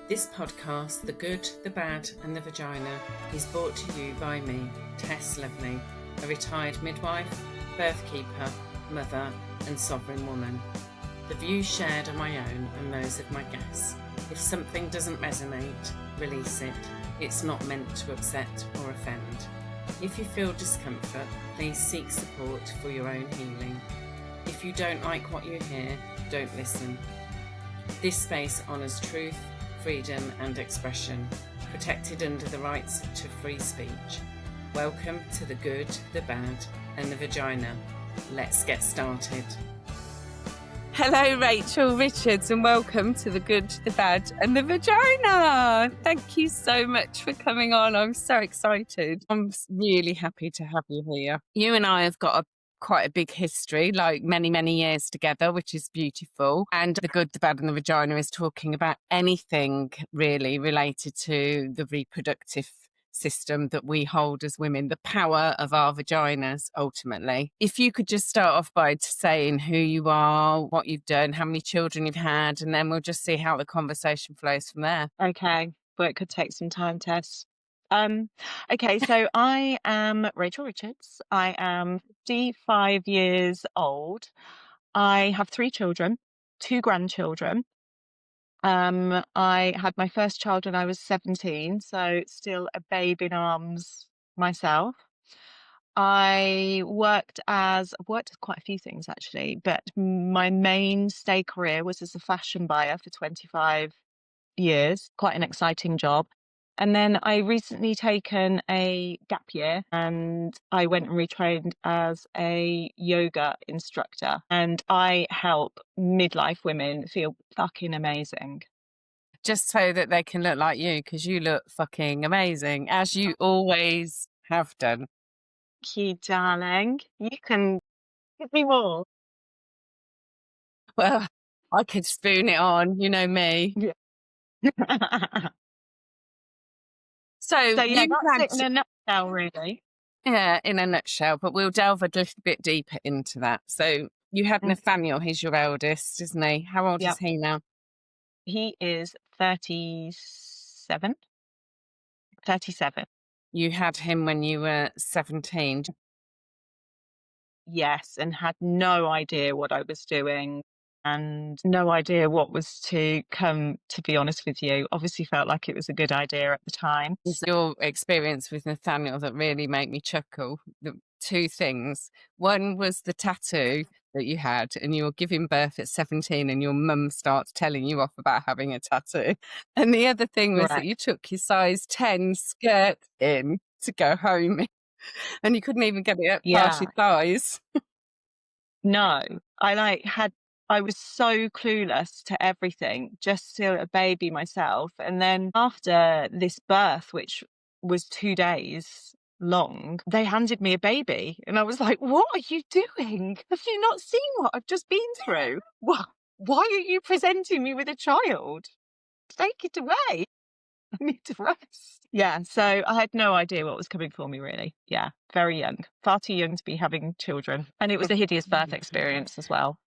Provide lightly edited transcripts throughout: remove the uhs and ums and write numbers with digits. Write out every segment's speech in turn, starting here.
This podcast, The Good, the Bad and the Vagina, is brought to you by me, Tess Lovely, a retired midwife, birth keeper, mother and sovereign woman. The views shared are my own and those of my guests. If something doesn't resonate, release it. It's not meant to upset or offend. If you feel discomfort, please seek support for your own healing. If you don't like what you hear, don't listen. This space honours truth, freedom and expression, protected under the rights to free speech. Welcome to The Good, the Bad and the Vagina. Let's get started. Hello, Rachel Richards, and welcome to The Good, the Bad and the Vagina. Thank you so much for coming on. I'm so excited. I'm really happy to have you here. You and I have got quite a big history, like many, many years together, which is beautiful. And The Good, the Bad and the Vagina is talking about anything really related to the reproductive system that we hold as women, the power of our vaginas, ultimately. If you could just start off by saying who you are, what you've done, how many children you've had, and then we'll just see how the conversation flows from there. Okay, well, it could take some time, Tess. Okay, so I am Rachel Richards. I am 55 years old. I have 3 children, 2 grandchildren. I had my first child when I was 17, so still a babe in arms myself. I've worked as quite a few things actually, but my mainstay career was as a fashion buyer for 25 years, quite an exciting job. And then I recently taken a gap year and I went and retrained as a yoga instructor, and I help midlife women feel fucking amazing. Just so that they can look like you, because you look fucking amazing, as you always have done. Thank you, darling. You can give me more. Well, I could spoon it on, you know me. Yeah. So yeah, you that's it in a nutshell, really. Yeah, in a nutshell, but we'll delve a little bit deeper into that. So you had Nathaniel, he's your eldest, isn't he? How old is he now? He is 37. 37. You had him when you were 17. Yes, and had no idea what I was doing and no idea what was to come, to be honest with you. Obviously felt like it was a good idea at the time. It's your experience with Nathaniel that really made me chuckle. The 2 things. One was the tattoo that you had, and you were giving birth at 17 and your mum starts telling you off about having a tattoo. And the other thing was that you took your size 10 skirt in to go home and you couldn't even get it up past your thighs. No, I was so clueless to everything, just still a baby myself. And then after this birth, which was 2 days long, they handed me a baby. And I was like, what are you doing? Have you not seen what I've just been through? Why are you presenting me with a child? Take it away. I need to rest. Yeah, so I had no idea what was coming for me, really. Yeah, very young, far too young to be having children. And it was a hideous birth experience as well.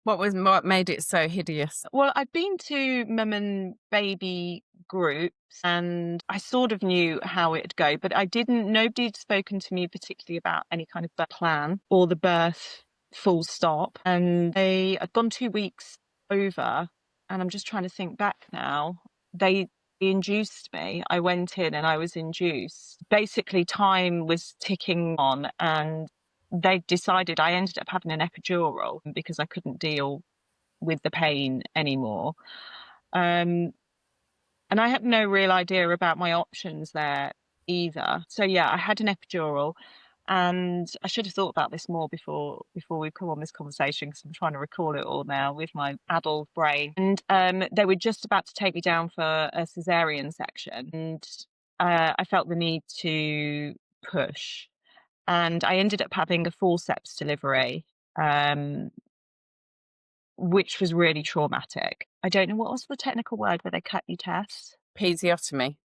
What made it so hideous? Well, I'd been to mum and baby groups and I sort of knew how it'd go, but nobody had spoken to me particularly about any kind of birth plan or the birth full stop. And I'd gone 2 weeks over, and I'm just trying to think back now. They induced me. I went in and I was induced. Basically, time was ticking on, and they decided I ended up having an epidural because I couldn't deal with the pain anymore. And I had no real idea about my options there either. So yeah, I had an epidural, and I should have thought about this more before we come on this conversation, because I'm trying to recall it all now with my adult brain. And they were just about to take me down for a cesarean section, and I felt the need to push, and I ended up having a forceps delivery, which was really traumatic. I don't know, what was the technical word where they cut you, Tess? Episiotomy.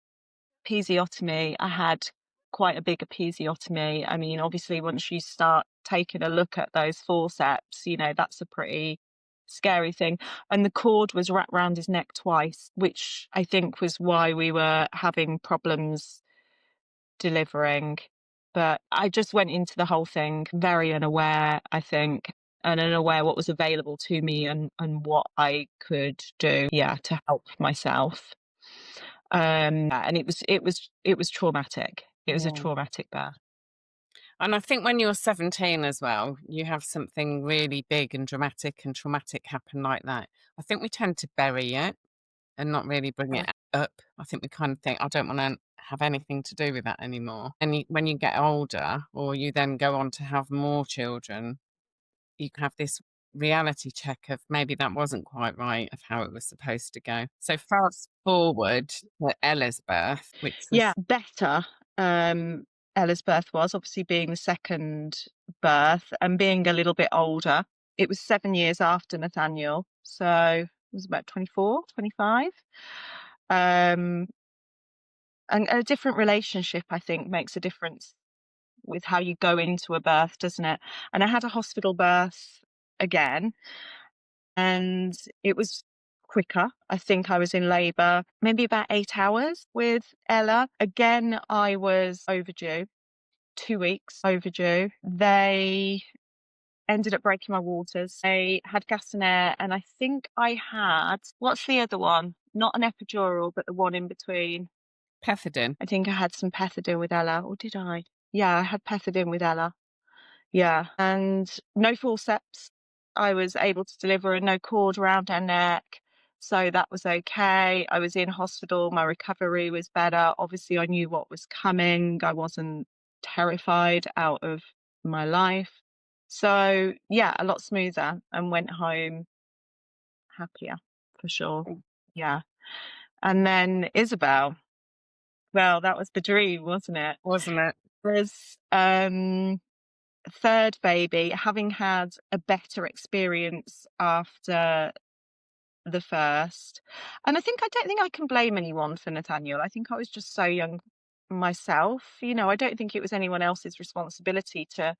Episiotomy. I had quite a big episiotomy. I mean, obviously, once you start taking a look at those forceps, that's a pretty scary thing. And the cord was wrapped around his neck twice, which I think was why we were having problems delivering. But I just went into the whole thing very unaware, I think, and unaware what was available to me and what I could do, to help myself. And it was traumatic. It was a Yeah. traumatic birth. And I think when you're 17 as well, you have something really big and dramatic and traumatic happen like that. I think we tend to bury it and not really bring it up. I think we kind of think, I don't want to have anything to do with that anymore. And when you get older, or you then go on to have more children, you have this reality check of maybe that wasn't quite right of how it was supposed to go. So fast forward to Ella's birth, which was Better. Ella's birth was obviously being the second birth and being a little bit older. It was 7 years after Nathaniel, so it was about 24, 25. And a different relationship, I think, makes a difference with how you go into a birth, doesn't it? And I had a hospital birth again, and it was quicker. I think I was in labour maybe about 8 hours with Ella. Again, I was overdue, 2 weeks overdue. They ended up breaking my waters. They had gas and air, and I think I had, what's the other one? Not an epidural, but the one in between. pethidine. I think I had some pethidine with Ella, or did I? Yeah, I had pethidine with Ella. Yeah, and no forceps. I was able to deliver and no cord around her neck. So that was okay. I was in hospital. My recovery was better. Obviously, I knew what was coming. I wasn't terrified out of my life. So, yeah, a lot smoother, and went home happier for sure. Yeah. And then Isabel. Well, that was the dream, wasn't it? Wasn't it? There's third baby, having had a better experience after the first. And I don't think I can blame anyone for Nathaniel. I think I was just so young myself. I don't think it was anyone else's responsibility to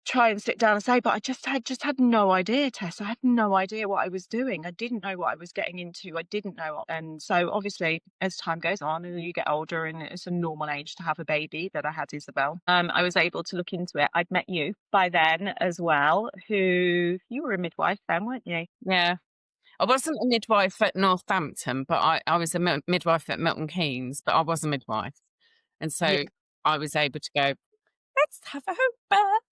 try and sit down and say, but I just had no idea, Tess. I had no idea what I was doing. I didn't know what I was getting into. I didn't know. And so obviously as time goes on and you get older and it's a normal age to have a baby, that I had Isabel, I was able to look into it. I'd met you by then as well, who you were a midwife then, weren't you? Yeah. I wasn't a midwife at Northampton, but I was a midwife at Milton Keynes, but I was a midwife. And so Yeah. I was able to go, let's have a home birth.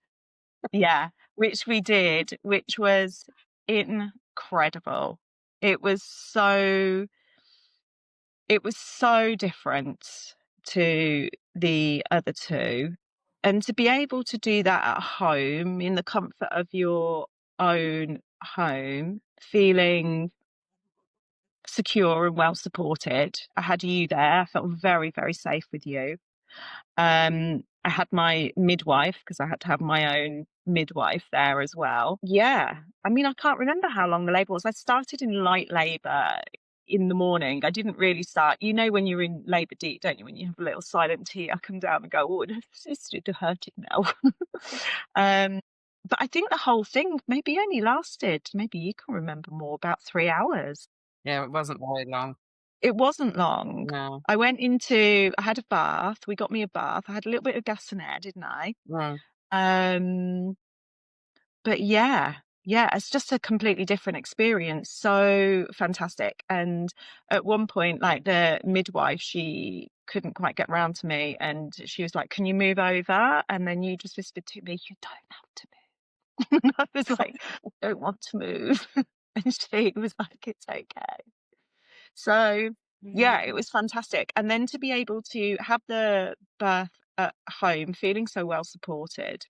Yeah, which we did, which was incredible. It was so different to the other two. And to be able to do that at home in the comfort of your own home, feeling secure and well supported. I had you there. I felt very, very safe with you. I had my midwife, because I had to have my own midwife there as well. Yeah. I mean, I can't remember how long the labour was. I started in light labour in the morning. I didn't really start, when you're in labour deep, don't you? When you have a little silent tea, I come down and go, oh, it's hurting now. But I think the whole thing maybe only lasted, maybe you can remember more, about 3 hours. Yeah, it wasn't very long. It wasn't long. No. I had a bath. We got me a bath. I had a little bit of gas and air, didn't I? No. But yeah, it's just a completely different experience. So fantastic. And at one point, like, the midwife, she couldn't quite get round to me, and she was like, can you move over? And then you just whispered to me, you don't have to move. And I was like, I don't want to move. And she was like, it's okay. So yeah, it was fantastic. And then to be able to have the birth at home, feeling so well supported,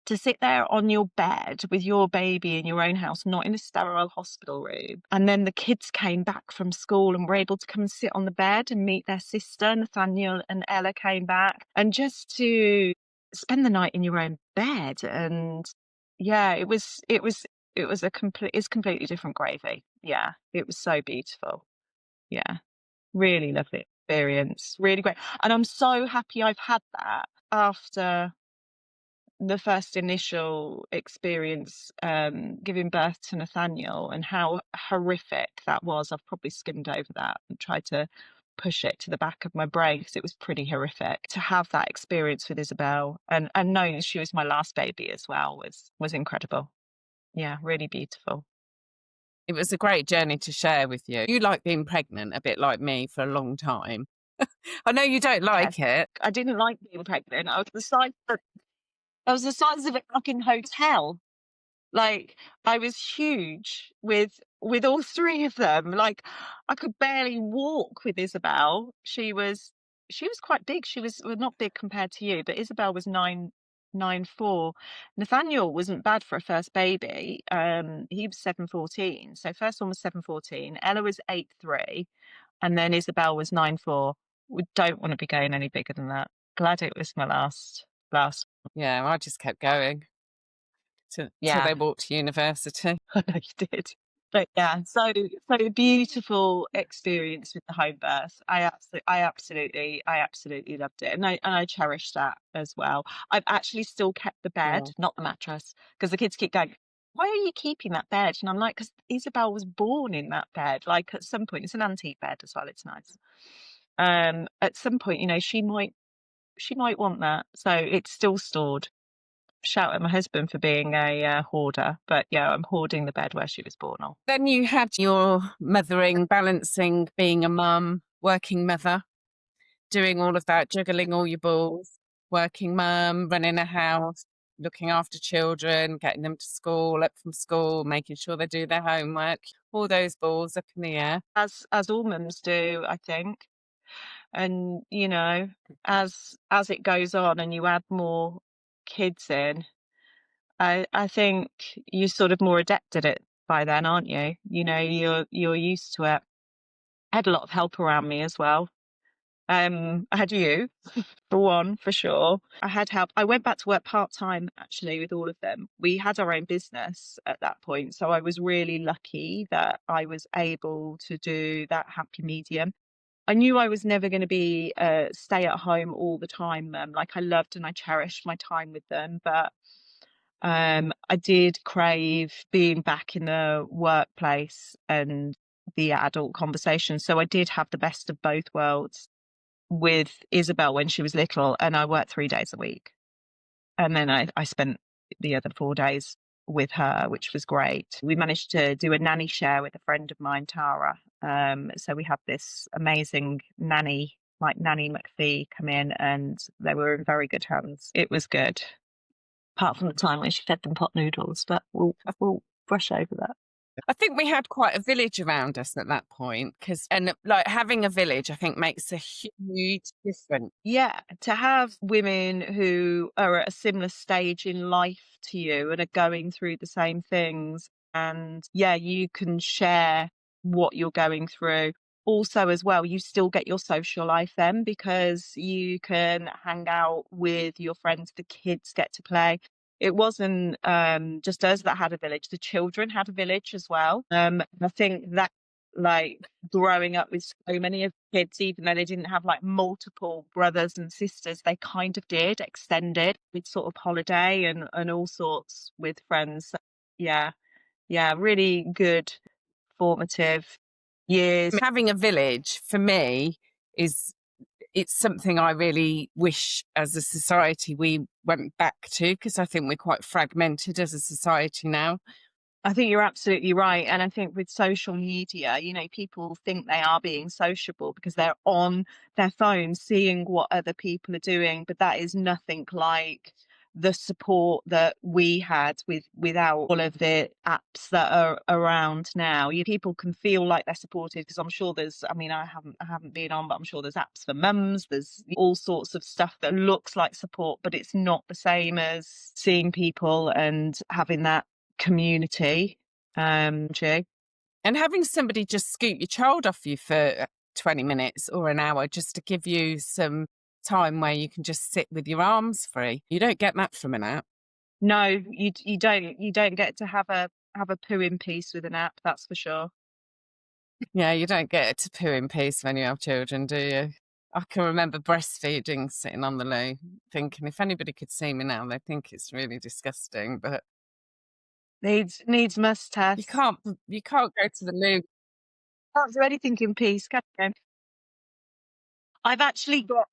to sit there on your bed with your baby in your own house, not in a sterile hospital room. And then the kids came back from school and were able to come and sit on the bed and meet their sister. Nathaniel and Ella came back, and just to spend the night in your own bed. And yeah, it's completely different gravy. Yeah, it was so beautiful. Yeah, really lovely experience. Really great. And I'm so happy I've had that after the first initial experience giving birth to Nathaniel and how horrific that was. I've probably skimmed over that and tried to push it to the back of my brain because it was pretty horrific. To have that experience with Isabel and knowing she was my last baby as well was incredible. Yeah, really beautiful. It was a great journey to share with you. You like being pregnant, a bit like me, for a long time. I know you don't like it. I didn't like being pregnant. I was the size of a fucking hotel. Like, I was huge with all three of them. Like, I could barely walk with Isabel. She was quite big. She was, well, not big compared to you, but Isabel was 9'4". Nathaniel wasn't bad for a first baby. He was 7'14". So first one was 7'14". Ella was 8'3", and then Isabel was 9'4". We don't want to be going any bigger than that. Glad it was my last. Yeah, I just kept going till Yeah. they walked to university. I know you did. But yeah, so beautiful experience with the home birth. I absolutely loved it, and I cherish that as well. I've actually still kept the bed, Yeah. not the mattress, because the kids keep going, "Why are you keeping that bed?" And I'm like, "Because Isabel was born in that bed. Like, at some point, it's an antique bed as well. It's nice. At some point, she might want that, so it's still stored." Shout at my husband for being a hoarder, but yeah, I'm hoarding the bed where she was born on. Then you had your mothering, balancing being a mum, working mother, doing all of that, juggling all your balls, working mum, running a house, looking after children, getting them to school, up from school, making sure they do their homework, all those balls up in the air. As all mums do, I think. And as it goes on and you add more kids in, I think you're sort of more adept at it by then, aren't you? You're used to it. I had a lot of help around me as well. I had you, for one, for sure. I had help. I went back to work part-time actually with all of them. We had our own business at that point, so I was really lucky that I was able to do that happy medium. I knew I was never going to be stay at home all the time. Like, I loved and I cherished my time with them, but I did crave being back in the workplace and the adult conversation. So I did have the best of both worlds with Isabel when she was little, and I worked 3 days a week. And then I spent the other 4 days with her, which was great. We managed to do a nanny share with a friend of mine, Tara. So we had this amazing nanny, like Nanny McPhee, come in, and they were in very good hands. It was good. Apart from the time when she fed them pot noodles, but we'll brush over that. I think we had quite a village around us at that point, and like having a village, I think makes a huge difference. Yeah, to have women who are at a similar stage in life to you and are going through the same things, and yeah, you can share what you're going through. Also, as well, you still get your social life then, because you can hang out with your friends, the kids get to play. It wasn't just us that had a village, the children had a village as well. I think that, like, growing up with so many of the kids, even though they didn't have like multiple brothers and sisters, they kind of did extended with sort of holiday and all sorts with friends. So, yeah, really good formative years. Having a village for me it's something I really wish as a society we went back to, because I think we're quite fragmented as a society now. I think you're absolutely right. And I think with social media, people think they are being sociable because they're on their phone seeing what other people are doing. But that is nothing like the support that we had without all of the apps that are around now. People can feel like they're supported because I'm sure I haven't been on, but I'm sure there's apps for mums. There's all sorts of stuff that looks like support, but it's not the same as seeing people and having that community. Jay. And having somebody just scoot your child off you for 20 minutes or an hour just to give you some time where you can just sit with your arms free. You don't get that from an app. No, you don't get to have a poo in peace with an app, that's for sure. Yeah, you don't get to poo in peace when you have children, do you? I can remember breastfeeding, sitting on the loo, thinking if anybody could see me now, they'd think it's really disgusting. But Needs must you test. can't go to the loo. Can't do anything in peace, can you? I've actually got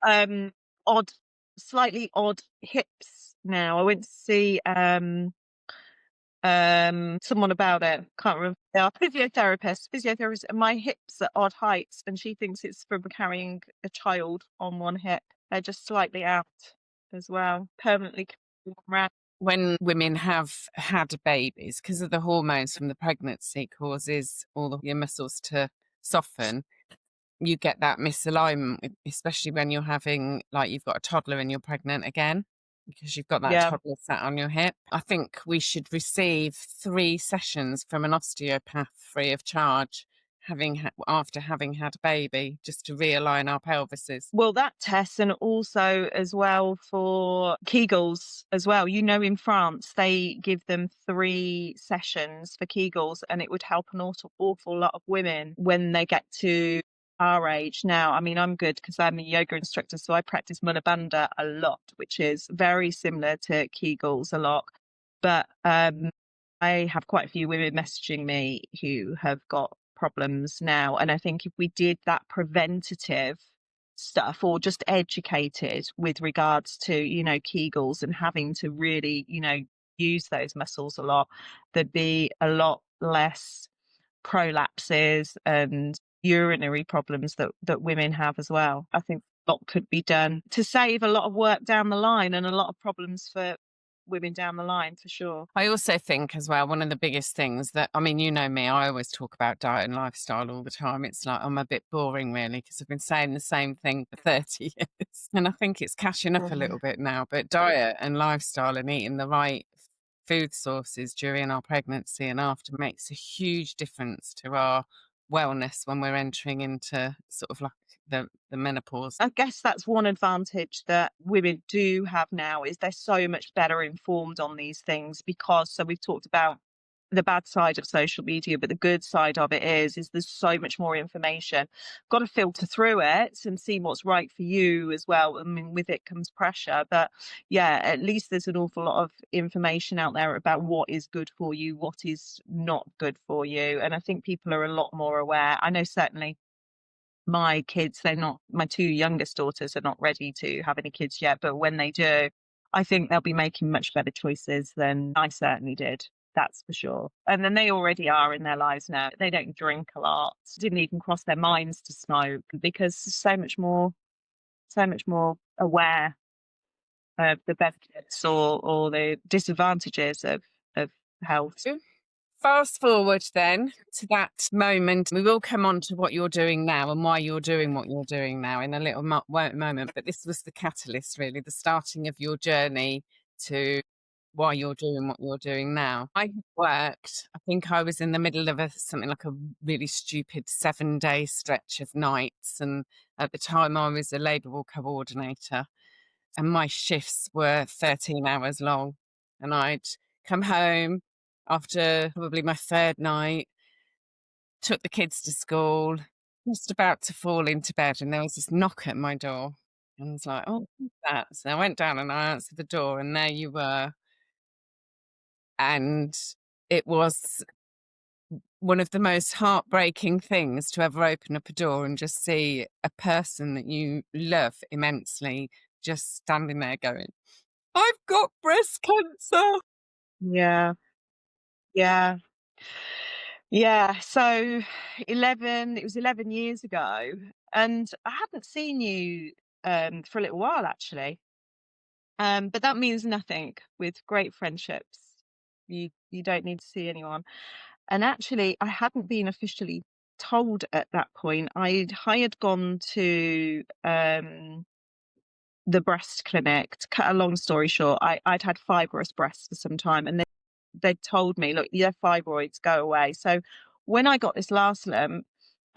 odd, slightly odd hips now. I went to see someone about it. Can't remember. They are physiotherapist, and my hips are odd heights, and she thinks it's from carrying a child on one hip. They're just slightly out as well, permanently round. When women have had babies, because of the hormones from the pregnancy causes your muscles to soften, you get that misalignment, especially when you're having, like, you've got a toddler and you're pregnant again, because you've got that Yeah. toddler sat on your hip. I think we should receive 3 sessions from an osteopath free of charge, after having had a baby, just to realign our pelvises. Well, that test, and also as well for Kegels as well. You know, in France, they give them 3 sessions for Kegels, and it would help an awful lot of women when they get to our age. Now, I mean, I'm good because I'm a yoga instructor, so I practice Mula Bandha a lot, which is very similar to Kegels a lot. But I have quite a few women messaging me who have got problems now. And I think if we did that preventative stuff, or just educated with regards to, you know, Kegels and having to really, you know, use those muscles a lot, there'd be a lot less prolapses and urinary problems that women have as well. I think a lot could be done to save a lot of work down the line and a lot of problems for women down the line, for sure. I also think as well, one of the biggest things that, I mean, you know me, I always talk about diet and lifestyle all the time. It's like I'm a bit boring, really, because I've been saying the same thing for 30 years. And I think it's catching up a little bit now. But diet and lifestyle and eating the right food sources during our pregnancy and after makes a huge difference to our wellness when we're entering into sort of like the menopause. I guess that's one advantage that women do have now, is they're so much better informed on these things, because, so we've talked about the bad side of social media, but the good side of it is there's so much more information. Got to filter through it and see what's right for you as well. I mean, with it comes pressure, but yeah, at least there's an awful lot of information out there about what is good for you, what is not good for you. And I think people are a lot more aware. I know certainly my kids, my 2 youngest daughters are not ready to have any kids yet, but when they do, I think they'll be making much better choices than I certainly did. That's for sure. And then they already are in their lives now. They don't drink a lot. Didn't even cross their minds to smoke, because so much more aware of the benefits or the disadvantages of health. Fast forward then to that moment. We will come on to what you're doing now and why you're doing what you're doing now in a little moment. But this was the catalyst, really, the starting of your journey to why you're doing what you're doing now. I worked, I think I was in the middle of something like a really stupid 7-day stretch of nights. And at the time I was a labour ward coordinator, and my shifts were 13 hours long. And I'd come home after probably my 3rd night, took the kids to school, just about to fall into bed, and there was this knock at my door. And I was like, oh, who's that? So I went down and I answered the door, and there you were. And it was one of the most heartbreaking things to ever open up a door and just see a person that you love immensely just standing there going, I've got breast cancer. Yeah. Yeah. Yeah. So it was 11 years ago, and I hadn't seen you for a little while, actually. But that means nothing with great friendships. You don't need to see anyone. And actually, I hadn't been officially told at that point. I had gone to the breast clinic. To cut a long story short, I'd had fibrous breasts for some time, and they'd told me, look, your fibroids, go away. So when I got this last lump,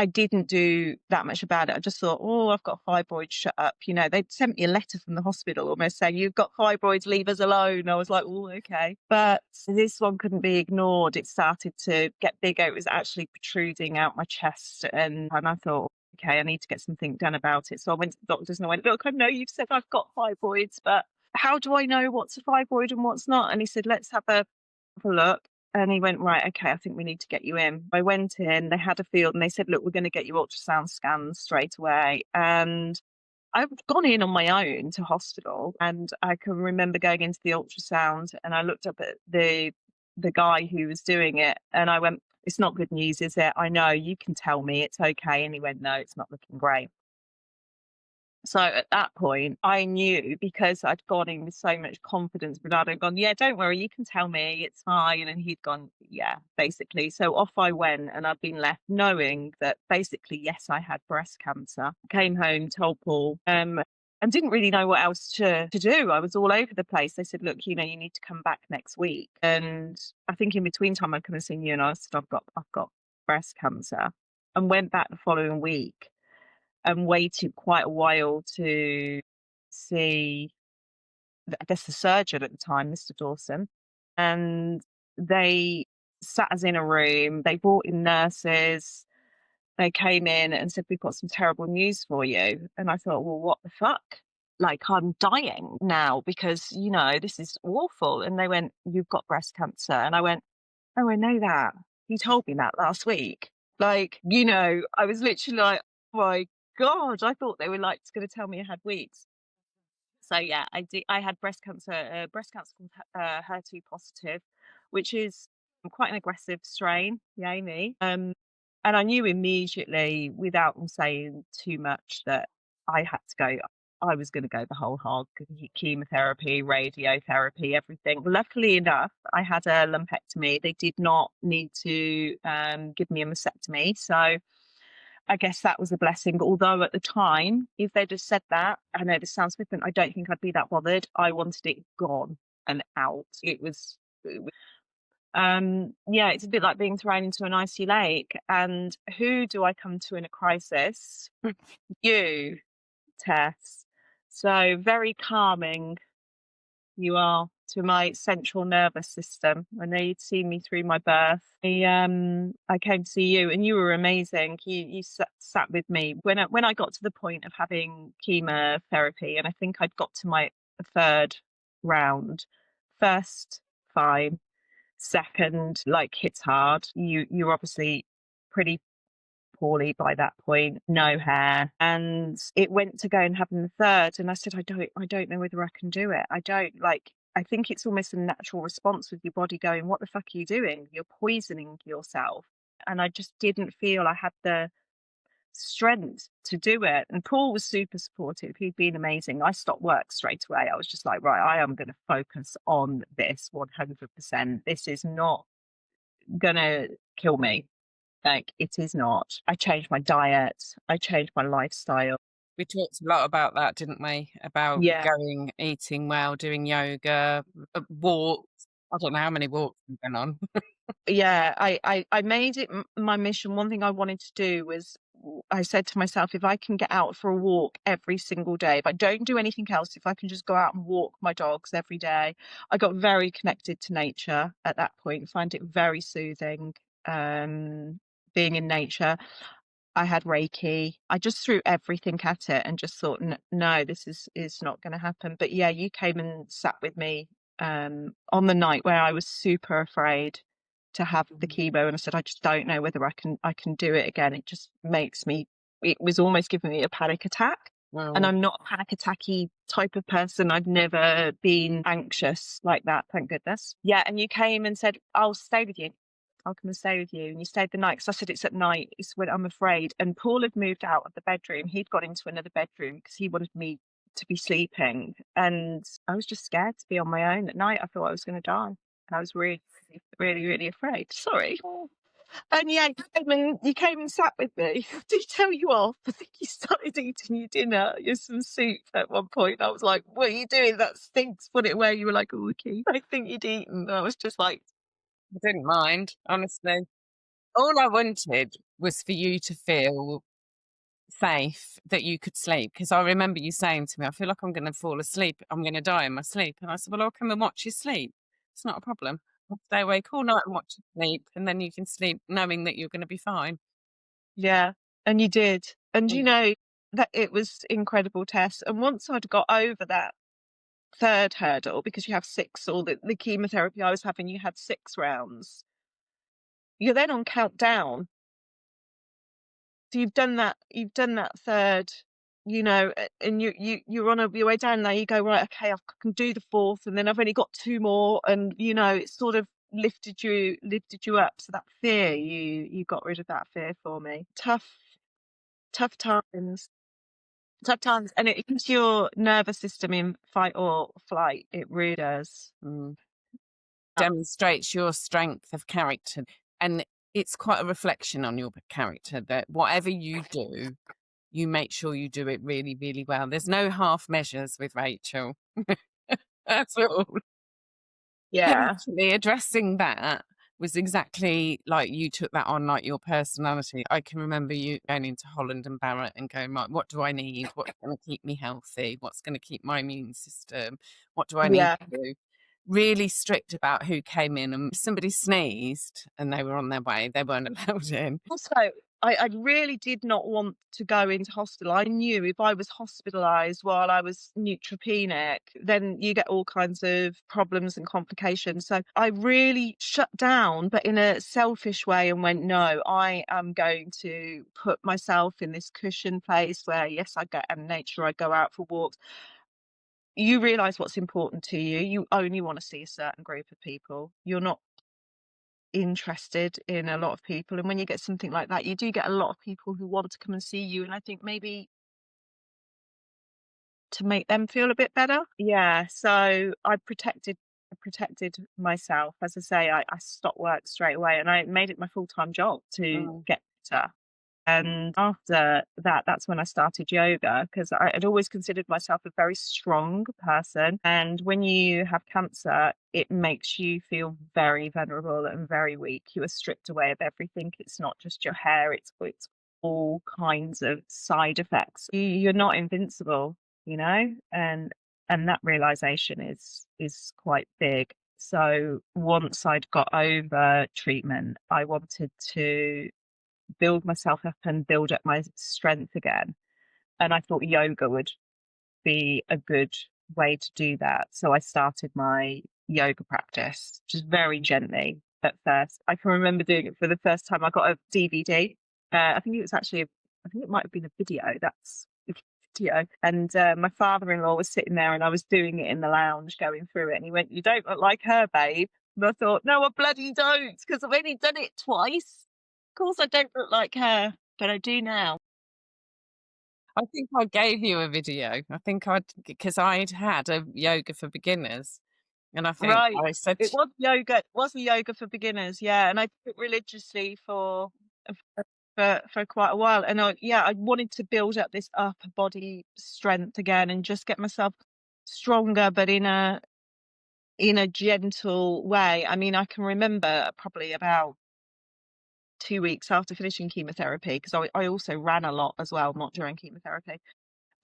I didn't do that much about it. I just thought, oh, I've got fibroids, shut up. You know, they'd sent me a letter from the hospital almost saying, you've got fibroids, leave us alone. I was like, oh, okay. But this one couldn't be ignored. It started to get bigger. It was actually protruding out my chest. And I thought, okay, I need to get something done about it. So I went to the doctors and I went, look, I know you've said I've got fibroids, but how do I know what's a fibroid and what's not? And he said, let's have a look. And he went, right, okay, I think we need to get you in. I went in, they had a field and they said, look, we're going to get you ultrasound scans straight away. And I've gone in on my own to hospital, and I can remember going into the ultrasound and I looked up at the guy who was doing it and I went, it's not good news, is it? I know, you can tell me it's okay. And he went, no, it's not looking great. So at that point, I knew, because I'd gone in with so much confidence, Bernardo had gone, yeah, don't worry, you can tell me, it's fine. And he'd gone, yeah, basically. So off I went, and I've been left knowing that basically, yes, I had breast cancer. Came home, told Paul, and didn't really know what else to do. I was all over the place. They said, look, you need to come back next week. And I think in between time I'd come and seen you, and I said, I've got breast cancer, and went back the following week and waited quite a while to see, I guess, the surgeon at the time, Mr. Dawson. And they sat us in a room, they brought in nurses, they came in and said, we've got some terrible news for you. And I thought, well, what the fuck? Like, I'm dying now because, this is awful. And they went, you've got breast cancer. And I went, oh, I know that. You told me that last week. Like, I was literally like, oh my God, I thought they were like going to tell me I had weeds. So yeah, I had breast cancer called HER2 positive, which is quite an aggressive strain, yay me. And I knew immediately, without them saying too much, that I had to go. I was going to go the whole hog: chemotherapy, radiotherapy, everything. Luckily enough, I had a lumpectomy. They did not need to give me a mastectomy, so I guess that was a blessing. Although at the time, if they'd have said that, I know this sounds flippant, I don't think I'd be that bothered. I wanted it gone and out. Yeah, it's a bit like being thrown into an icy lake. And who do I come to in a crisis? You, Tess. So very calming you are to my central nervous system. I know you'd seen me through my birth. I came to see you, and you were amazing. You sat with me when I got to the point of having chemotherapy, and I think I'd got to my third round. First, fine. Second, like, hits hard. You're obviously pretty poorly by that point, no hair, and it went to go and having the third, and I said, I don't know whether I can do it. I think it's almost a natural response with your body going, what the fuck are you doing? You're poisoning yourself. And I just didn't feel I had the strength to do it. And Paul was super supportive. He'd been amazing. I stopped work straight away. I was just like, right, I am going to focus on this 100%. This is not gonna kill me. Like, it is not. I changed my diet. I changed my lifestyle. We talked a lot about that, didn't we? About going, eating well, doing yoga, walks. I don't know how many walks we've been on. Yeah, I made it my mission. One thing I wanted to do was, I said to myself, if I can get out for a walk every single day, if I don't do anything else, if I can just go out and walk my dogs every day. I got very connected to nature at that point, find it very soothing, being in nature. I had Reiki. I just threw everything at it and just thought, no, this is not going to happen. But yeah, you came and sat with me on the night where I was super afraid to have the chemo, and I said, I just don't know whether I can do it again. It just makes me, it was almost giving me a panic attack. Wow. And I'm not a panic attacky type of person. I've never been anxious like that, thank goodness. Yeah, and you came and said, I'll stay with you. I'll come and stay with you. And you stayed the night, because I said, it's at night, it's when I'm afraid. And Paul had moved out of the bedroom. He'd got into another bedroom because he wanted me to be sleeping. And I was just scared to be on my own at night. I thought I was going to die. I was really, really, really afraid. Sorry. And yeah, you came and sat with me. Did he tell you off? I think you started eating your dinner, some soup at one point. I was like, what are you doing? That stinks. Put it away. You were like, oh, okay. I think you'd eaten. I was just like, I didn't mind, honestly. All I wanted was for you to feel safe, that you could sleep. Because I remember you saying to me, I feel like I'm going to fall asleep. I'm going to die in my sleep. And I said, well, I'll come and watch you sleep. It's not a problem. I'll stay awake all night and watch you sleep. And then you can sleep knowing that you're going to be fine. Yeah. And you did. And you Mm. know that it was incredible, Tess. And once I'd got over that third hurdle, because you have six, or the chemotherapy I was having, you had 6 rounds. You're then on countdown. So you've done that third, you know, and you're on your way down there. You go, right, okay, I can do the fourth, and then I've only got 2 more, and you know, it sort of lifted you up. So that fear, you got rid of that fear for me. Tough times. Tough times, and it keeps your nervous system in fight or flight. It really does. Mm. Demonstrates your strength of character, and it's quite a reflection on your character that whatever you do, you make sure you do it really, really well. There's no half measures with Rachel. That's all. And Yeah. actually addressing that was exactly like you took that on, like your personality. I can remember you going into Holland and Barrett and going, right, what do I need? What's going to keep me healthy? What's going to keep my immune system? What do I need Yeah. to do? Really strict about who came in, and if somebody sneezed and they were on their way, they weren't allowed in. Also, I really did not want to go into hospital. I knew if I was hospitalised while I was neutropenic, then you get all kinds of problems and complications. So I really shut down, but in a selfish way, and went, no, I am going to put myself in this cushion place where, yes, I get in nature, I go out for walks. You realise what's important to you. You only want to see a certain group of people. You're not interested in a lot of people, and when you get something like that, you do get a lot of people who want to come and see you, and I think maybe to make them feel a bit better. Yeah, so I protected myself. As I say, I stopped work straight away, and I made it my full-time job to Mm. get better. And after that, that's when I started yoga, because I had always considered myself a very strong person. And when you have cancer, it makes you feel very vulnerable and very weak. You are stripped away of everything. It's not just your hair, it's all kinds of side effects. You're not invincible, you know, and that realization is quite big. So once I'd got over treatment, I wanted to build myself up and build up my strength again. And I thought yoga would be a good way to do that. So I started my yoga practice just very gently at first. I can remember doing it for the first time. I got a DVD. I think it was actually, I think it might have been a video. That's a video. And my father-in-law was sitting there, and I was doing it in the lounge, going through it. And he went, "You don't look like her, babe." And I thought, no, I bloody don't, because I've only done it twice. Of course I don't look like her, but I do now. I think I gave you a video. I think because I'd had a yoga for beginners, and I think Right. I said, It was yoga. It was a yoga for beginners, yeah. And I did it religiously for quite a while. And I wanted to build up this upper body strength again, and just get myself stronger, but in a gentle way. I mean, I can remember probably about 2 weeks after finishing chemotherapy, because I also ran a lot as well, not during chemotherapy,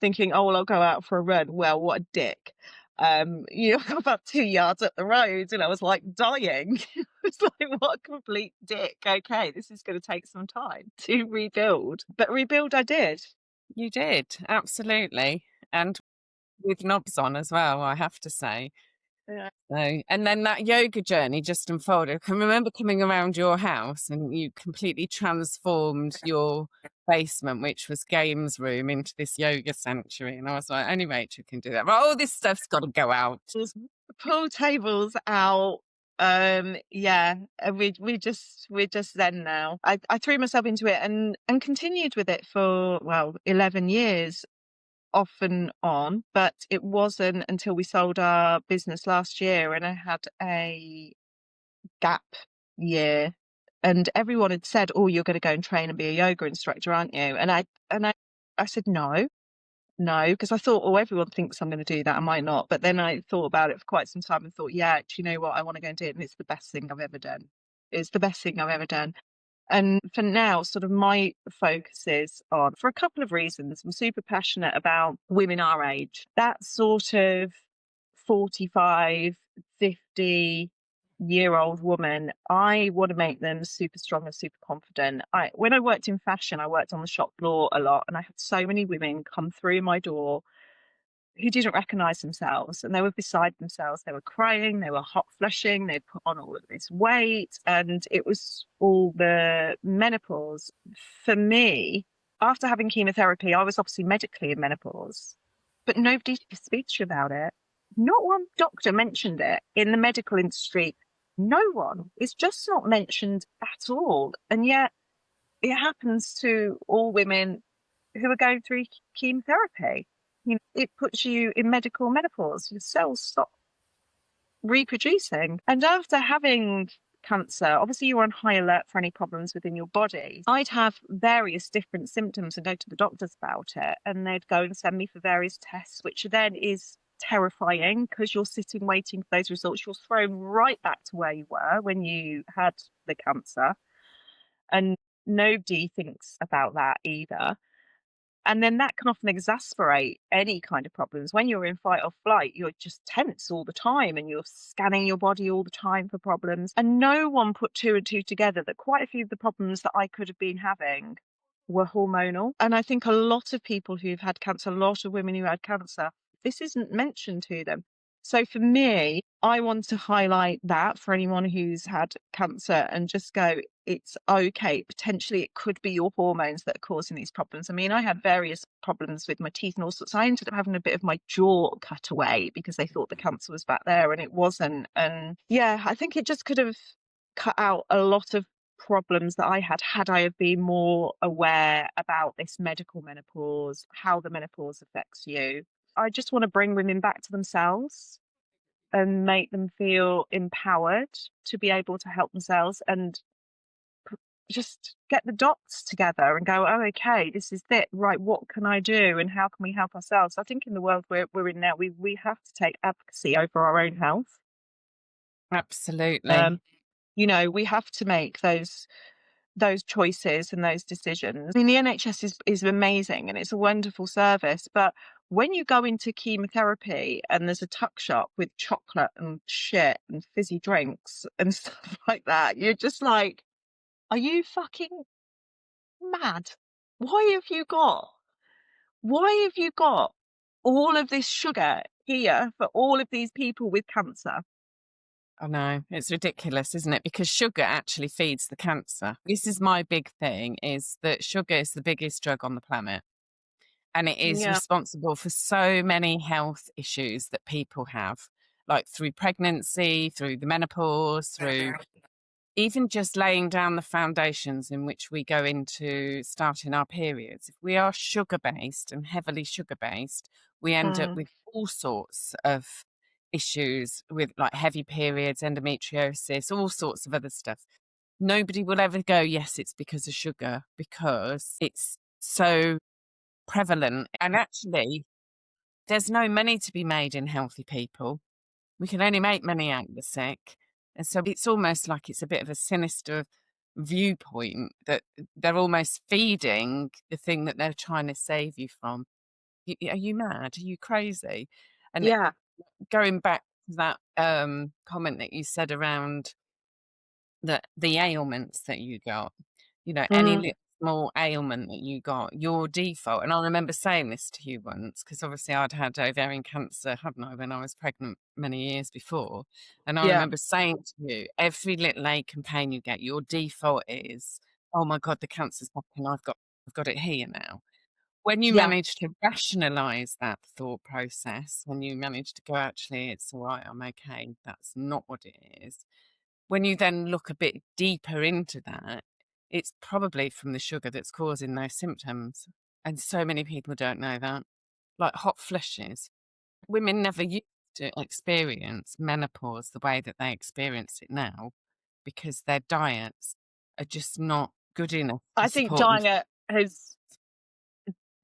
thinking, oh, well, I'll go out for a run. Well, what a dick. You know, about 2 yards up the road, and I was like dying. It's like, what a complete dick. Okay, this is going to take some time to rebuild. But rebuild I did. you did, absolutely. And with knobs on as well, I have to say. Yeah. So, and then that yoga journey just unfolded. I can remember coming around your house, and you completely transformed your basement, which was games room, into this yoga sanctuary. And I was like, only Rachel can do that. But all this stuff's got to go out. There's pool tables out. Yeah, and we're just zen now. I threw myself into it, and continued with it for, well, 11 years off and on, but it wasn't until we sold our business last year, and I had a gap year, and everyone had said, oh, you're going to go and train and be a yoga instructor, aren't you? And I said no, because I thought, oh, everyone thinks I'm going to do that. I might not. But then I thought about it for quite some time and thought, yeah, do you know what? I want to go and do it. And it's the best thing I've ever done. It's the best thing I've ever done. And for now, sort of my focus is on, for a couple of reasons, I'm super passionate about women our age. That sort of 45, 50, year-old woman, I want to make them super strong and super confident. When I worked in fashion, I worked on the shop floor a lot, and I had so many women come through my door who didn't recognize themselves, and they were beside themselves. They were crying, they were hot flushing, they'd put on all of this weight, and it was all the menopause. For me, after having chemotherapy, I was obviously medically in menopause, but nobody speaks to you about it. Not one doctor mentioned it in the medical industry. No one. It's just not mentioned at all. And yet it happens to all women who are going through chemotherapy. It puts you in medical menopause. Your cells stop reproducing. And after having cancer, obviously you're on high alert for any problems within your body. I'd have various different symptoms and go to the doctors about it, and they'd go and send me for various tests, which then is terrifying because you're sitting waiting for those results. You're thrown right back to where you were when you had the cancer. And nobody thinks about that either. And then that can often exasperate any kind of problems. When you're in fight or flight, you're just tense all the time and you're scanning your body all the time for problems. And no one put two and two together that quite a few of the problems that I could have been having were hormonal. And I think a lot of people who've had cancer, a lot of women who had cancer, this isn't mentioned to them. So for me, I want to highlight that for anyone who's had cancer and just go, it's okay. Potentially it could be your hormones that are causing these problems. I mean, I had various problems with my teeth and all sorts. I ended up having a bit of my jaw cut away because they thought the cancer was back there and it wasn't. And yeah, I think it just could have cut out a lot of problems that I had I have been more aware about this medical menopause, how the menopause affects you. I just want to bring women back to themselves and make them feel empowered to be able to help themselves and just get the dots together and go, oh, okay, this is it. Right, what can I do and how can we help ourselves? I think in the world we're in now, we have to take advocacy over our own health. Absolutely. We have to make those choices and those decisions. I mean, the NHS is amazing and it's a wonderful service, but when you go into chemotherapy and there's a tuck shop with chocolate and shit and fizzy drinks and stuff like that, you're just like, are you fucking mad? Why have you got all of this sugar here for all of these people with cancer? I know, it's ridiculous, isn't it? Because sugar actually feeds the cancer. This is my big thing, is that sugar is the biggest drug on the planet. And it is Yeah. responsible for so many health issues that people have, like through pregnancy, through the menopause, through even just laying down the foundations in which we go into starting our periods. If we are sugar based and heavily sugar based, we end up with all sorts of issues with like heavy periods, endometriosis, all sorts of other stuff. Nobody will ever go, yes, it's because of sugar, because it's so prevalent. And actually, there's no money to be made in healthy people. We can only make money out of the sick. And so it's almost like it's a bit of a sinister viewpoint that they're almost feeding the thing that they're trying to save you from. Are you mad? Are you crazy? And Yeah. going back to that comment that you said around the ailments that you got, any Mm. little small ailment that you got, your default. And I remember saying this to you once, because obviously I'd had ovarian cancer, hadn't I, when I was pregnant many years before. And I Yeah. remember saying to you, every little ache and pain you get, your default is, oh my God, the cancer's back and I've got it here now. When you Yeah. manage to rationalize that thought process, when you manage to go, actually, it's all right, I'm okay, that's not what it is. When you then look a bit deeper into that, it's probably from the sugar that's causing those symptoms. And so many people don't know that. Like hot flushes. Women never used to experience menopause the way that they experience it now because their diets are just not good enough to I think support them.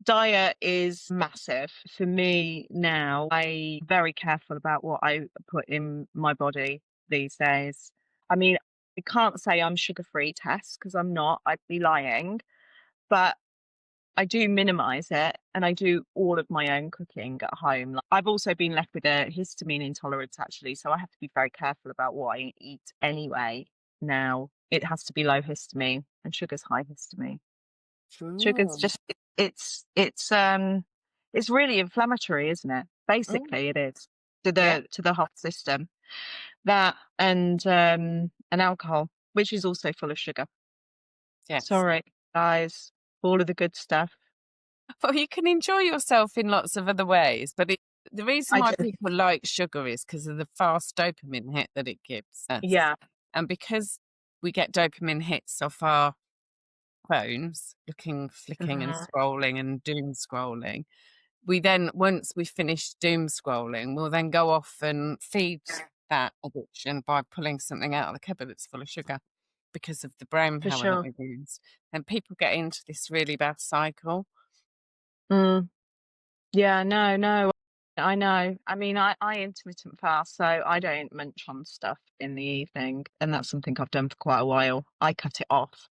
diet is massive for me now. I'm very careful about what I put in my body these days. I mean, I can't say I'm sugar free, Tess, because I'm not. I'd be lying. But I do minimize it, and I do all of my own cooking at home. Like, I've also been left with a histamine intolerance, actually, so I have to be very careful about what I eat anyway. Now it has to be low histamine, and sugar's high histamine. Sugar's Oh, just it's really inflammatory, isn't it? oh, Basically, it is yeah, to the whole system. That and alcohol, which is also full of sugar. yes. Sorry, guys, all of the good stuff. Well, you can enjoy yourself in lots of other ways, but the reason I why do. people like sugar is because of the fast dopamine hit that it gives us. Yeah. And because we get dopamine hits off our phones, flicking and Mhm. scrolling and doom scrolling, we then, once we finish doom scrolling, we'll then go off and feed that addiction by pulling something out of the cupboard that's full of sugar because of the brain For power that sure. we've used. And people get into this really bad cycle. Mm. Yeah, no, I know. I mean, I intermittent fast, so I don't munch on stuff in the evening, and that's something I've done for quite a while. I cut it off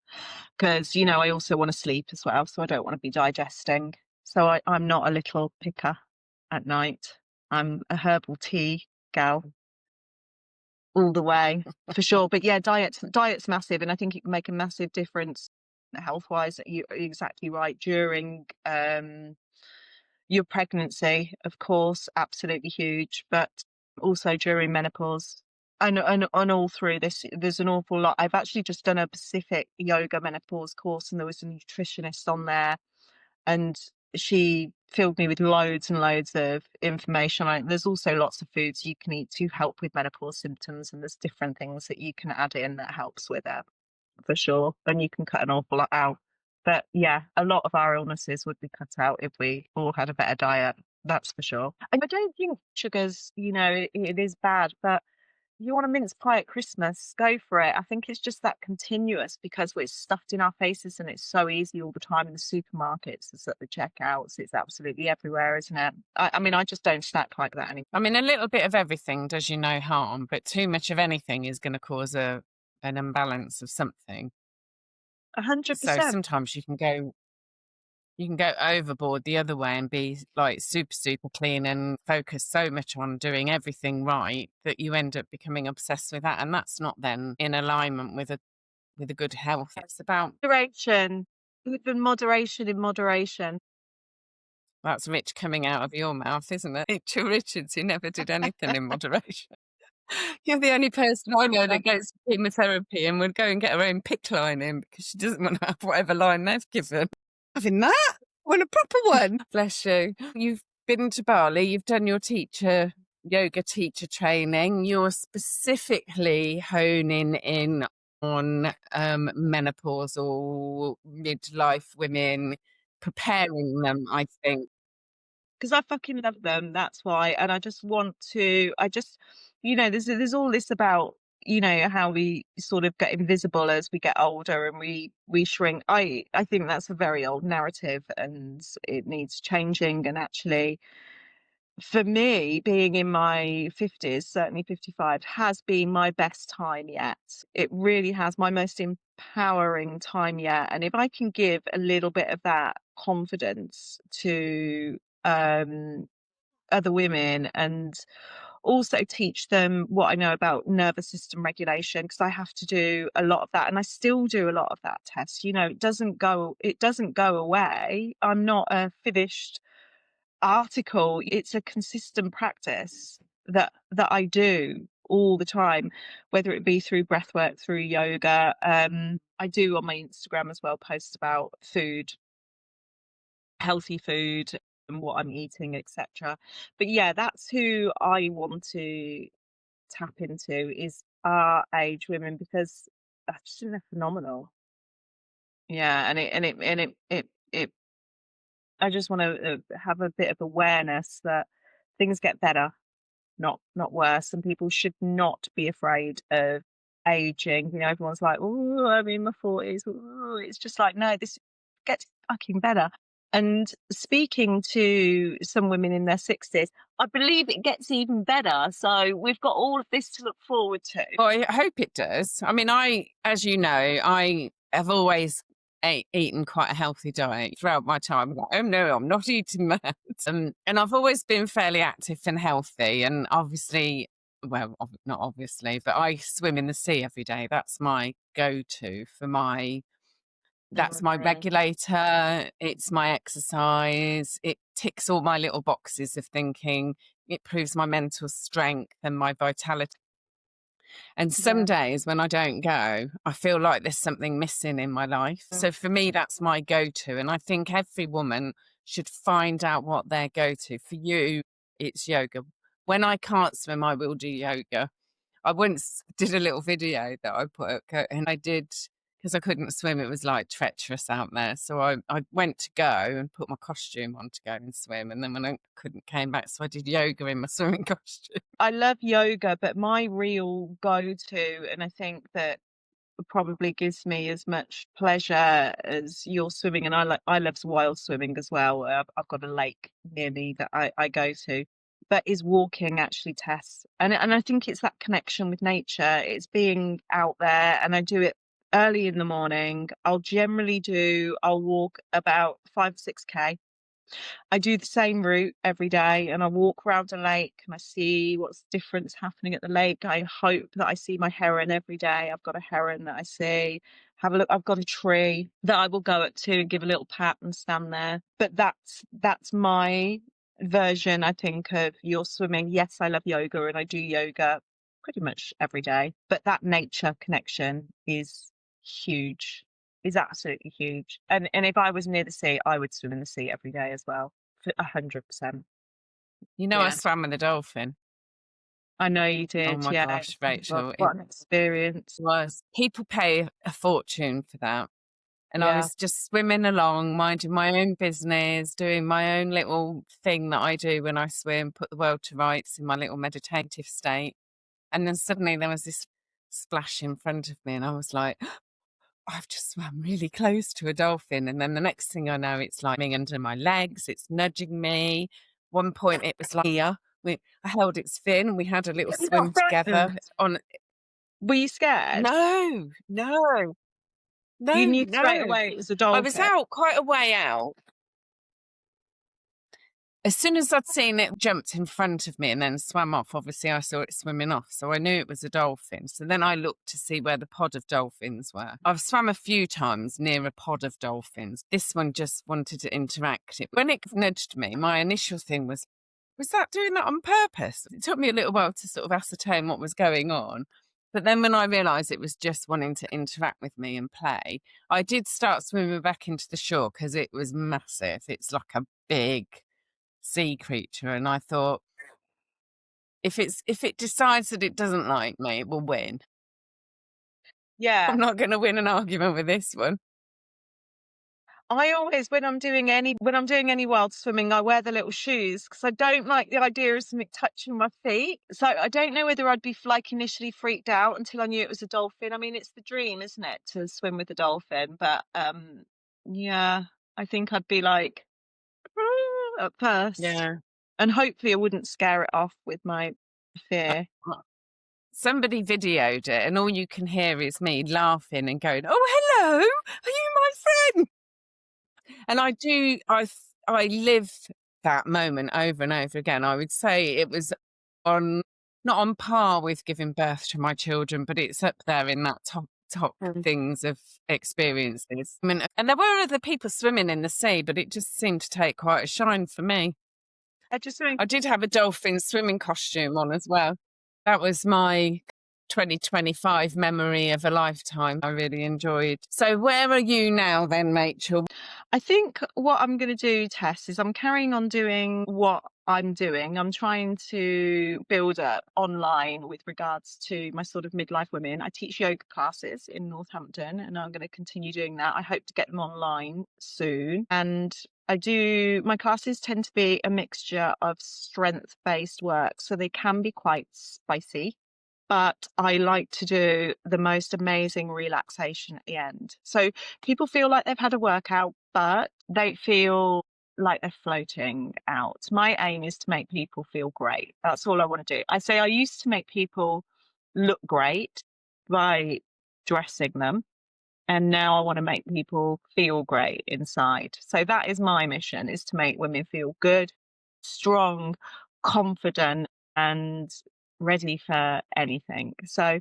because, I also want to sleep as well, so I don't want to be digesting. So I'm not a little picker at night. I'm a herbal tea gal all the way, for sure. But yeah, diet's massive, and I think it can make a massive difference health-wise. You're exactly right. During your pregnancy, of course, absolutely huge, but also during menopause. And all through this, there's an awful lot. I've actually just done a Pacific yoga menopause course, and there was a nutritionist on there, and she filled me with loads and loads of information. There's also lots of foods you can eat to help with menopause symptoms, and there's different things that you can add in that helps with it, for sure. And you can cut an awful lot out. But yeah, a lot of our illnesses would be cut out if we all had a better diet. That's for sure. And I don't think sugars, it is bad, but you want a mince pie at Christmas, go for it. I think it's just that continuous because it's stuffed in our faces and it's so easy all the time in the supermarkets, it's at the checkouts, it's absolutely everywhere, isn't it? I mean, I just don't snack like that anymore. I mean, a little bit of everything does you no harm, but too much of anything is going to cause an imbalance of something. So 100%. sometimes you can go overboard the other way and be like super, super clean and focus so much on doing everything right that you end up becoming obsessed with that. And that's not then in alignment with a good health. It's about Moderation, even moderation in moderation. that's rich coming out of your mouth, isn't it? Rachel Richards, who never did anything in moderation. You're the only person I know that goes to chemotherapy and would go and get her own PICC line in because she doesn't want to have whatever line they've given. Having that? Want a proper one? Bless you. You've been to Bali, you've done your yoga teacher training. You're specifically honing in on menopausal midlife women, preparing them, I think. Because I fucking love them. That's why. And I just want to, there's all this about, how we sort of get invisible as we get older and we shrink. I think that's a very old narrative and it needs changing. And actually, for me, being in my 50s, certainly 55, has been my best time yet. It really has, my most empowering time yet. And if I can give a little bit of that confidence to other women and also teach them what I know about nervous system regulation, because I have to do a lot of that and I still do a lot of that test. It doesn't go away. I'm not a finished article. It's a consistent practice that I do all the time, whether it be through breath work, through yoga. I do on my Instagram as well post about food, healthy food and what I'm eating, etc. But yeah, that's who I want to tap into is our age women, because I just think they're phenomenal. Yeah, and it I just want to have a bit of awareness that things get better, not worse, and people should not be afraid of aging. Everyone's like, "Oh, I'm in my 40s." Ooh. It's just like, no, this gets fucking better. And speaking to some women in their 60s, I believe it gets even better. So we've got all of this to look forward to. Well, I hope it does. I mean, as you know, I have always eaten quite a healthy diet throughout my time. I'm like, oh no, I'm not eating that. And I've always been fairly active and healthy. And obviously, well, not obviously, but I swim in the sea every day. That's my go-to for that's my regulator. It's my exercise. It ticks all my little boxes of thinking. It proves my mental strength and my vitality. And some Yeah. days when I don't go, I feel like there's something missing in my life. So for me, that's my go to. And I think every woman should find out what their go to. For you, it's yoga. When I can't swim, I will do yoga. I once did a little video that I put, and I did because I couldn't swim. It was like treacherous out there. So I went to go and put my costume on to go and swim. And then when I couldn't, came back. So I did yoga in my swimming costume. I love yoga, but my real go-to, and I think that probably gives me as much pleasure as your swimming, and I love wild swimming as well. I've got a lake near me that I go to, but is walking actually, Tess, and I think it's that connection with nature. It's being out there, and I do it early in the morning. I'll walk about 5 or 6K. I do the same route every day, and I walk around a lake and I see what's different happening at the lake. I hope that I see my heron every day. I've got a heron that I see. Have a look. I've got a tree that I will go up to and give a little pat and stand there. But that's my version, I think, of your swimming. Yes, I love yoga and I do yoga pretty much every day. But that nature connection is huge. Is absolutely huge. And if I was near the sea, I would swim in the sea every day as well. 100%. You know, I Yeah. swam with a dolphin. I know you Oh did. my Yeah. gosh, Rachel, it What an experience. was. People pay a fortune for that. And I Yeah. was just swimming along, minding my own business, doing my own little thing that I do when I swim, put the world to rights in my little meditative state. And then suddenly there was this splash in front of me, and I was like, I've just swam really close to a dolphin. And then the next thing I know, it's like under my legs, it's nudging me. One point, it was like here. I held its fin, and we had a little You're not swim together frightened. on. Were you scared? No, no, You no, knew straight no. away it was a I was dolphin. out quite a way out. As soon as I'd seen it jumped in front of me and then swam off, obviously I saw it swimming off. So I knew it was a dolphin. So then I looked to see where the pod of dolphins were. I've swam a few times near a pod of dolphins. This one just wanted to interact. When it nudged me, my initial thing was that doing that on purpose? It took me a little while to sort of ascertain what was going on. But then when I realised it was just wanting to interact with me and play, I did start swimming back into the shore because it was massive. It's like a big sea creature, and I thought if it decides that it doesn't like me, it will win. Yeah. I'm not going to win an argument with this one. I always, when I'm doing any wild swimming, I wear the little shoes because I don't like the idea of something touching my feet. So I don't know whether I'd be like initially freaked out until I knew it was a dolphin. I mean, it's the dream, isn't it, to swim with a dolphin? But yeah, I think I'd be like at first, Yeah. and hopefully I wouldn't scare it off with my fear. Somebody videoed it, and all you can hear is me laughing and going, "Oh, hello, are you my friend?" And I live that moment over and over again. I would say it was not on par with giving birth to my children, but it's up there in that top things of experiences. I mean, and there were other people swimming in the sea, but it just seemed to take quite a shine for me. I did have a dolphin swimming costume on as well. That was my 2025 memory of a lifetime. I really enjoyed. So where are you now then, Rachel? I think what I'm going to do, Tess, is I'm carrying on doing what I'm doing. I'm trying to build up online with regards to my sort of midlife women. I teach yoga classes in Northampton, and I'm going to continue doing that. I hope to get them online soon. And my classes tend to be a mixture of strength-based work, so they can be quite spicy. But I like to do the most amazing relaxation at the end. So people feel like they've had a workout, but they feel like they're floating out. My aim is to make people feel great. That's all I want to do. I used to make people look great by dressing them. And now I want to make people feel great inside. So that is my mission, is to make women feel good, strong, confident, and ready for anything. So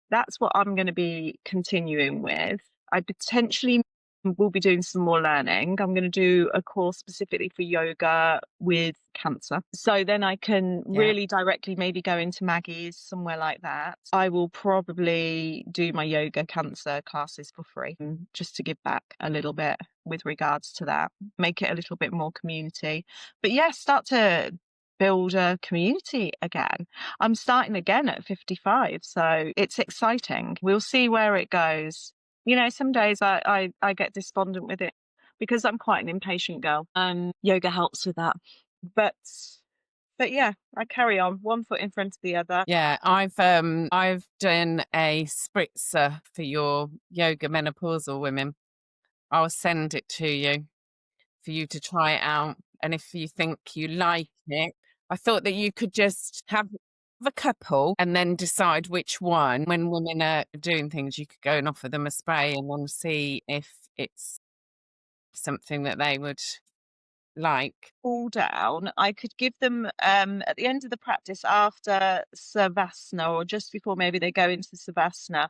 that's what I'm going to be continuing with. I potentially will be doing some more learning. I'm going to do a course specifically for yoga with cancer. So then I can really directly maybe go into Maggie's, somewhere like that. I will probably do my yoga cancer classes for free, just to give back a little bit with regards to that, make it a little bit more community. But yeah, start to build a community again. I'm starting again at 55, so it's exciting. We'll see where it goes. You know, some days I get despondent with it because I'm quite an impatient girl, and yoga helps with that. But yeah, I carry on, one foot in front of the other. Yeah, I've done a spritzer for your yoga menopausal women. I'll send it to you for you to try it out. And if you think you like it, I thought that you could just have a couple and then decide which one. When women are doing things, you could go and offer them a spray and then see if it's something that they would like. Cool down. I could give them at the end of the practice after Savasana, or just before maybe they go into Savasana,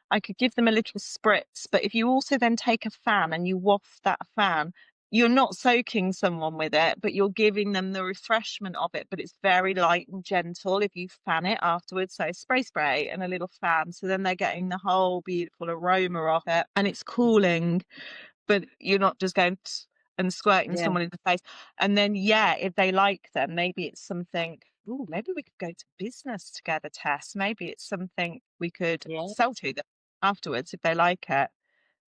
I could give them a little spritz. But if you also then take a fan and you waft that fan, you're not soaking someone with it, but you're giving them the refreshment of it. But it's very light and gentle if you fan it afterwards. So spray and a little fan. So then they're getting the whole beautiful aroma of it, and it's cooling, but you're not just going and squirting someone in the face. And then, yeah, if they like them, maybe it's something, ooh, maybe we could go to business together, Tess. Maybe it's something we could sell to them afterwards if they like it.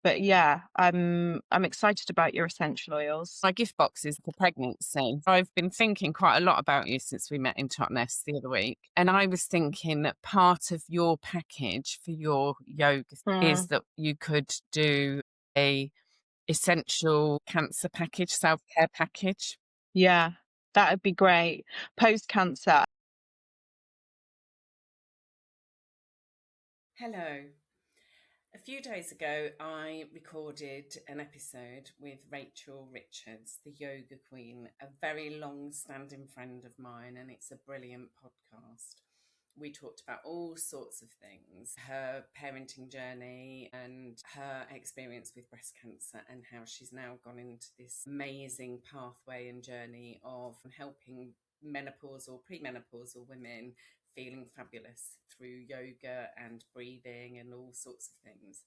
But yeah, I'm excited about your essential oils. My gift box is for pregnancy. I've been thinking quite a lot about you since we met in Totnes the other week. And I was thinking that part of your package for your yoga is that you could do a essential cancer package, self-care package. Yeah, that would be great. Post-cancer. Hello. A few days ago, I recorded an episode with Rachel Richards, the yoga queen, a very long-standing friend of mine, and it's a brilliant podcast. We talked about all sorts of things, her parenting journey and her experience with breast cancer, and how she's now gone into this amazing pathway and journey of helping menopausal, premenopausal women feeling fabulous through yoga and breathing and all sorts of things.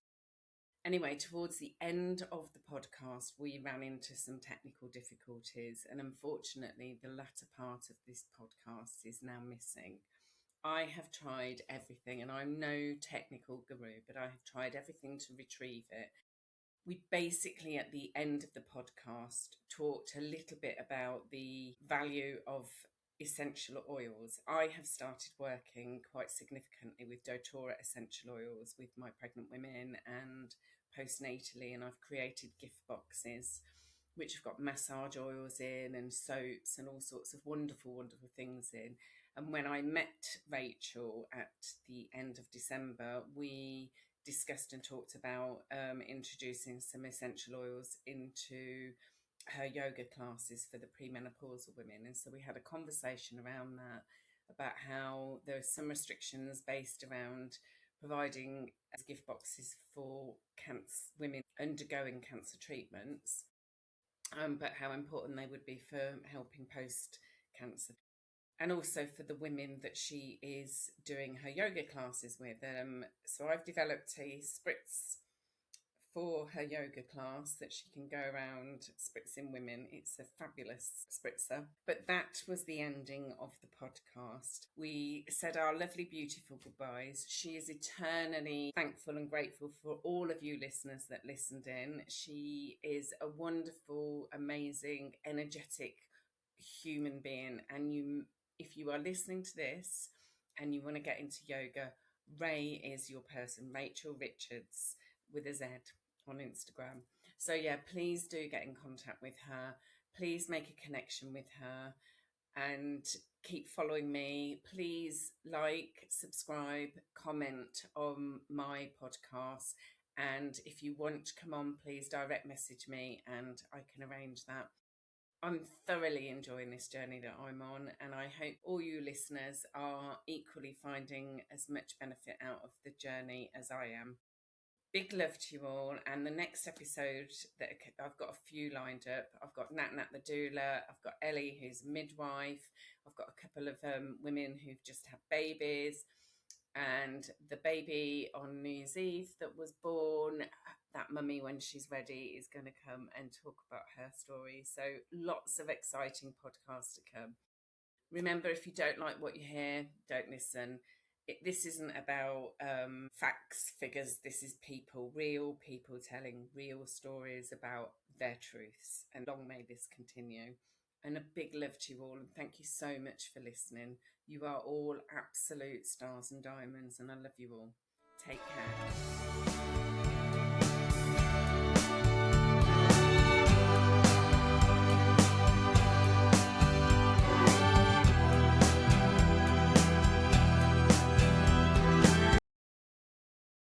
Anyway, towards the end of the podcast, we ran into some technical difficulties, and unfortunately, the latter part of this podcast is now missing. I have tried everything, and I'm no technical guru, but I have tried everything to retrieve it. We basically, at the end of the podcast, talked a little bit about the value of essential oils. I have started working quite significantly with doTERRA essential oils with my pregnant women and postnatally, and I've created gift boxes which have got massage oils in and soaps and all sorts of wonderful, wonderful things in. And when I met Rachel at the end of December, we discussed and talked about introducing some essential oils into her yoga classes for the premenopausal women. And so we had a conversation around that, about how there are some restrictions based around providing gift boxes for women undergoing cancer treatments, but how important they would be for helping post-cancer. And also for the women that she is doing her yoga classes with. So I've developed a spritz for her yoga class that she can go around spritzing women. It's a fabulous spritzer. But that was the ending of the podcast. We said our lovely, beautiful goodbyes. She is eternally thankful and grateful for all of you listeners that listened in. She is a wonderful, amazing, energetic human being. And if you are listening to this and you want to get into yoga, Ray is your person, Rachel Richards with a Z on Instagram. So yeah, please do get in contact with her. Please make a connection with her and keep following me. Please like, subscribe, comment on my podcast, And if you want to come on, please direct message me and I can arrange that. I'm thoroughly enjoying this journey that I'm on, and I hope all you listeners are equally finding as much benefit out of the journey as I am. Big love to you all, and the next episode that I've got a few lined up. I've got Nat the doula, I've got Ellie who's a midwife, I've got a couple of women who've just had babies, and the baby on New Year's Eve that was born, that mummy when she's ready is going to come and talk about her story. So lots of exciting podcasts to come. Remember, if you don't like what you hear, don't listen. This isn't about facts, figures. This is people, real people telling real stories about their truths. And long may this continue. And a big love to you all. And thank you so much for listening. You are all absolute stars and diamonds. And I love you all. Take care.